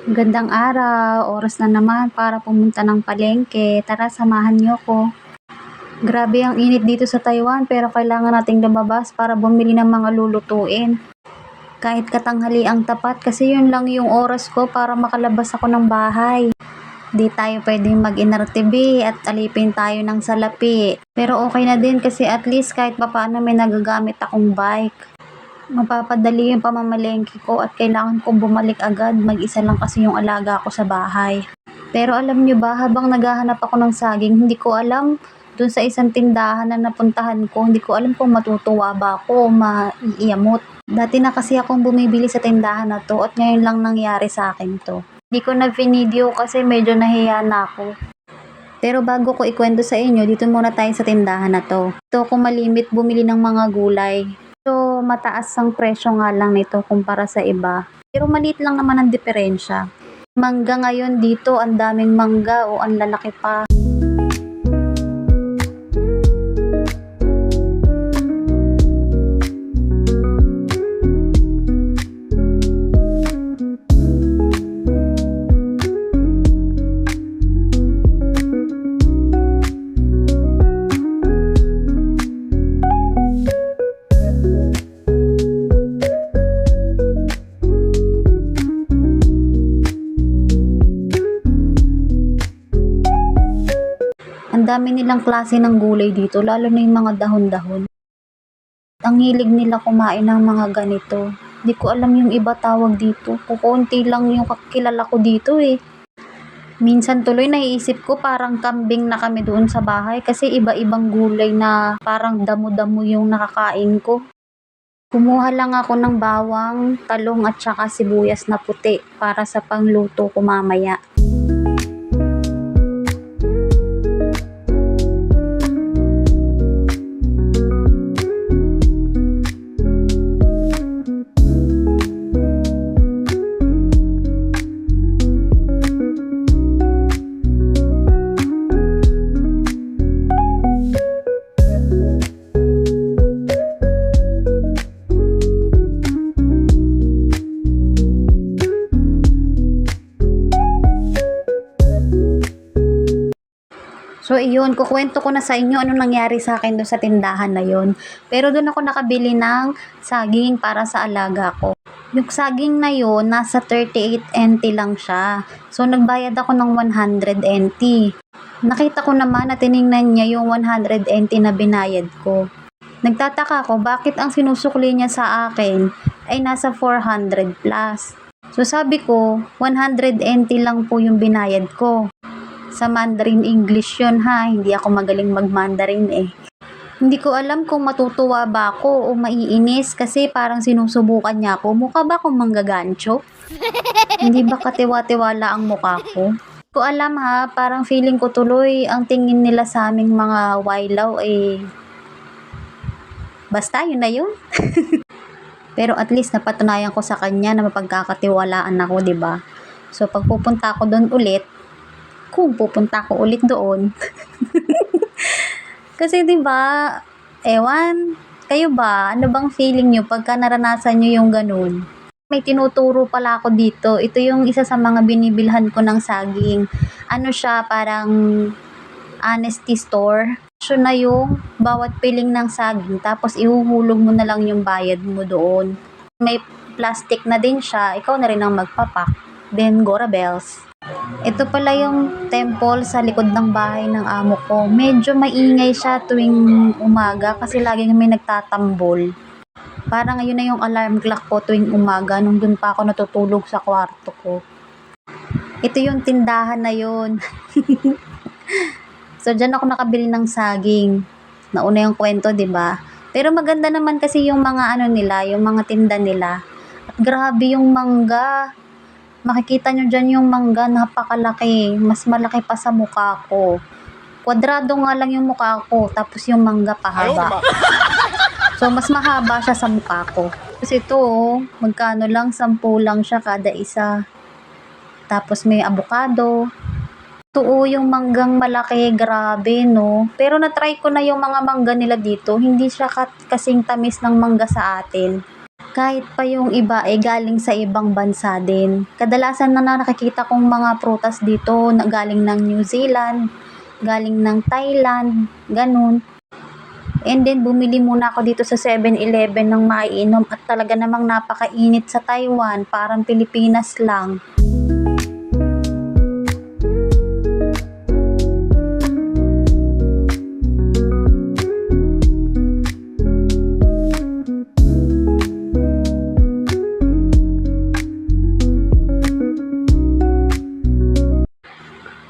Gandang araw, oras na naman para pumunta ng palengke. Tara, samahan niyo ko. Grabe ang init dito sa Taiwan pero kailangan nating lumabas para bumili ng mga lulutuin. Kahit katanghali ang tapat kasi yun lang yung oras ko para makalabas ako ng bahay. Di tayo pwedeng mag-inarte at alipin tayo ng salapi. Pero okay na din kasi at least kahit papaano may nagagamit akong bike. Mapapadali yung pamamalengke ko at kailangan kong bumalik agad. Mag-isa lang kasi yung alaga ko sa bahay. Pero alam nyo ba, habang naghahanap ako ng saging, hindi ko alam dun sa isang tindahan na napuntahan ko, hindi ko alam kung matutuwa ba ako o maiiyamot. Dati na kasi akong bumibili sa tindahan na to at ngayon lang nangyari sa akin to. Hindi ko na video kasi medyo nahiya na ako. Pero bago ko ikwento sa inyo, dito muna tayo sa tindahan na to. Ito ko malimit bumili ng mga gulay. So, mataas ang presyo nga lang nito kumpara sa iba. Pero maliit lang naman ang diferensya. Mangga ngayon dito, ang daming mangga o ang lalaki pa. Ang dami nilang klase ng gulay dito, lalo na yung mga dahon-dahon. Ang hilig nila kumain ng mga ganito. Di ko alam yung iba tawag dito. Kukunti lang yung kakilala ko dito eh. Minsan tuloy naiisip ko parang kambing na kami doon sa bahay kasi iba-ibang gulay na parang damo-damo yung nakakain ko. Kumuha lang ako ng bawang, talong at saka sibuyas na puti para sa pangluto ko mamaya. So, iyon, kukwento ko na sa inyo ano nangyari sa akin doon sa tindahan na yon. Pero doon ako nakabili ng saging para sa alaga ko. Yung saging na yon, nasa 38 NT lang siya. So, nagbayad ako ng 100 NT. Nakita ko naman na tiningnan niya yung 100 NT na binayad ko. Nagtataka ako bakit ang sinusukli niya sa akin ay nasa 400 plus. So, sabi ko, 100 NT lang po yung binayad ko. Sa Mandarin English yun ha, hindi ako magaling mag-Mandarin eh. Hindi ko alam kung matutuwa ba ako o maiinis kasi parang sinusubukan niya ako. Mukha ba akong manggagancho? Hindi ba katiwa-tiwala ang mukha ko? Hindi ko alam ha, parang feeling ko tuloy ang tingin nila sa aming mga wailaw eh. Basta yun na yun. Pero at least napatunayan ko sa kanya na mapagkakatiwalaan ako, 'di ba? So pag pupunta ako doon ulit, kung pupunta ako ulit doon. Kasi 'di ba, ewan, kayo ba, ano bang feeling nyo pagka naranasan nyo yung ganun? May tinuturo pala ako dito. Ito yung isa sa mga binibilhan ko ng saging. Ano siya, parang honesty store. So na yung bawat piling ng saging, tapos ihuhulog mo na lang yung bayad mo doon. May plastic na din siya, ikaw na rin ang magpapak. Then, Gora Bells. Ito pala yung temple sa likod ng bahay ng amo ko. Medyo maingay siya tuwing umaga kasi laging may nagtatambol. Parang ngayon na yung alarm clock ko tuwing umaga nung dun pa ako natutulog sa kwarto ko. Ito yung tindahan na yun. So, dyan ako nakabili ng saging. Nauna yung kwento, 'di ba? Pero maganda naman kasi yung mga ano nila, yung mga tinda nila. At grabe yung mangga. Makikita nyo dyan yung mangga, napakalaki. Mas malaki pa sa mukha ko. Kwadrado nga lang yung mukha ko, tapos yung mangga pahaba. So, mas mahaba siya sa mukha ko. Tapos ito, magkano lang, 10 lang siya kada isa. Tapos may avocado. Ito yung manggang malaki, grabe no. Pero na-try ko na yung mga mangga nila dito, hindi siya kasing tamis ng mangga sa atin. Kahit pa yung iba ay galing sa ibang bansa din. Kadalasan na nakikita kong mga prutas dito na galing ng New Zealand, galing ng Thailand, ganun. And then bumili muna ako dito sa 7-Eleven ng maiinom at talaga namang napakainit sa Taiwan, parang Pilipinas lang.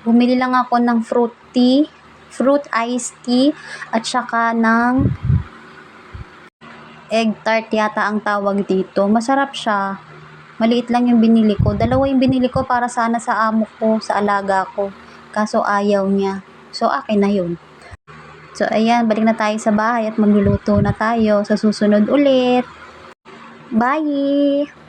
Bumili lang ako ng fruit iced tea, at saka ng egg tart yata ang tawag dito. Masarap siya. Maliit lang yung binili ko. Dalawa yung binili ko para sana sa amo ko, sa alaga ko. Kaso ayaw niya. So, akin na yun. So, ayan, balik na tayo sa bahay at magluluto na tayo sa susunod ulit. Bye!